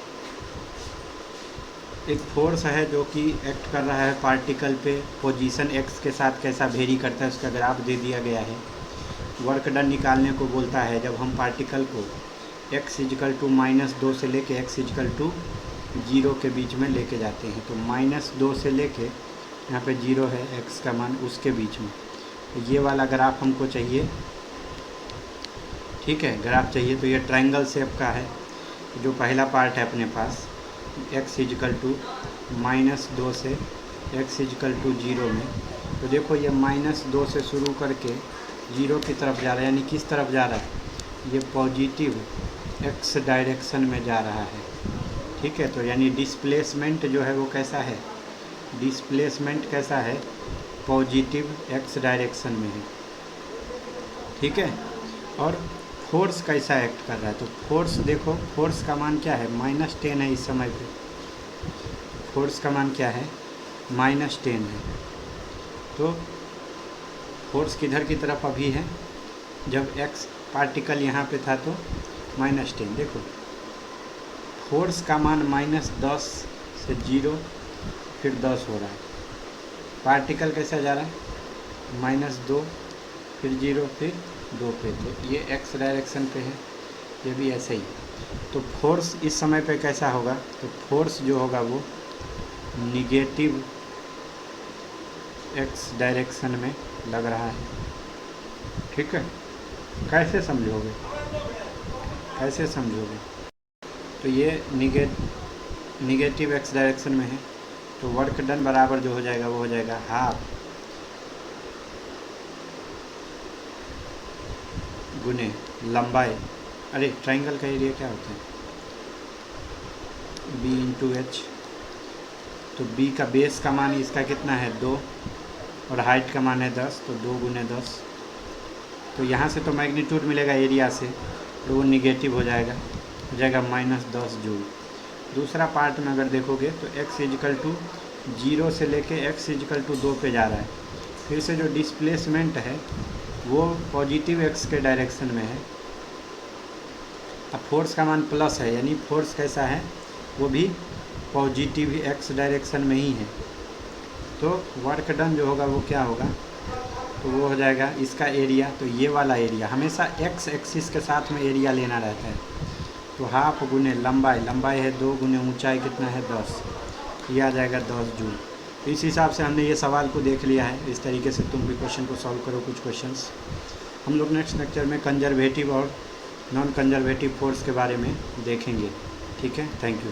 एक फोर्स है जो कि एक्ट कर रहा है पार्टिकल पे, पोजीशन x के साथ कैसा वेरी करता है उसका ग्राफ दे दिया गया है। वर्क डन निकालने को बोलता है जब हम पार्टिकल को x = -2 से लेके x = 0 के बीच में लेके जाते हैं। तो -2 से लेके यहाँ पे 0 है x का मान, उसके बीच में तो ये वाला ग्राफ हमको चाहिए, ठीक है। ग्राफ चाहिए तो ये ट्रायंगल शेप का है। जो पहला पार्ट है अपने पास x = -2 से x = 0 में, तो देखो ये -2 से शुरू करके 0 की तरफ जा रहा है, यानी किस तरफ जा रहा है, ये पॉजिटिव x डायरेक्शन में जा रहा है, ठीक है। तो यानी डिस्प्लेसमेंट जो है वो कैसा है, डिस्प्लेसमेंट कैसा है, पॉजिटिव x डायरेक्शन में है, ठीक है। और फोर्स कैसा एक्ट कर रहा है, तो फोर्स देखो, फोर्स का मान क्या है, -10 है इस समय पे। फोर्स का मान क्या है, -10 है। तो फोर्स किधर की तरफ अभी है, जब x पार्टिकल यहाँ पे था तो -10। देखो फोर्स का मान -10 से 0 फिर 10 हो रहा है। पार्टिकल कैसा जा रहा है, -2 फिर 0 फिर 2 पे, तो ये x डायरेक्शन पे है, ये भी ऐसे ही। तो फोर्स इस समय पे कैसा होगा, तो फोर्स जो होगा वो निगेटिव x डायरेक्शन में लग रहा है, ठीक है। कैसे समझोगे, तो ये निगेटिव x डायरेक्शन में है, तो वर्क डन बराबर जो हो जाएगा वो हो जाएगा ½ गुने लंबाई, अरे ट्रायंगल का एरिया क्या होता है, b × h। तो b का बेस का मान इसका कितना है, 2, और हाइट का मान है 10, तो 2 × 10। तो यहाँ से तो मैग्नीट्यूड मिलेगा एरिया से, तो वो निगेटिव हो जाएगा -10 जूल। दूसरा पार्ट में अगर देखोगे तो x = 0 से लेके x = 2 पे जा रहा है। फिर से जो डिस्प्लेसमेंट है वो पॉजिटिव x के डायरेक्शन में है। अब फोर्स का मान प्लस है, यानी फोर्स कैसा है, वो भी पॉजिटिव x डायरेक्शन में ही है। तो वर्क डन जो होगा वो क्या होगा, तो वो हो जाएगा इसका एरिया। तो ये वाला एरिया हमेशा x एक्सिस के साथ में एरिया लेना रहता है। तो ½ गुने लंबाई है 2 गुने ऊंचाई कितना है 10, ये आ जाएगा 10 जूल। तो इस हिसाब से हमने ये सवाल को देख लिया है। इस तरीके से तुम भी क्वेश्चन को सॉल्व करो कुछ क्वेश्चंस। हम लोग नेक्स्ट लेक्चर में कंजर्वेटिव और नॉन कंजर्वेटिव फोर्स के बारे में देखेंगे, ठीक है। Thank you.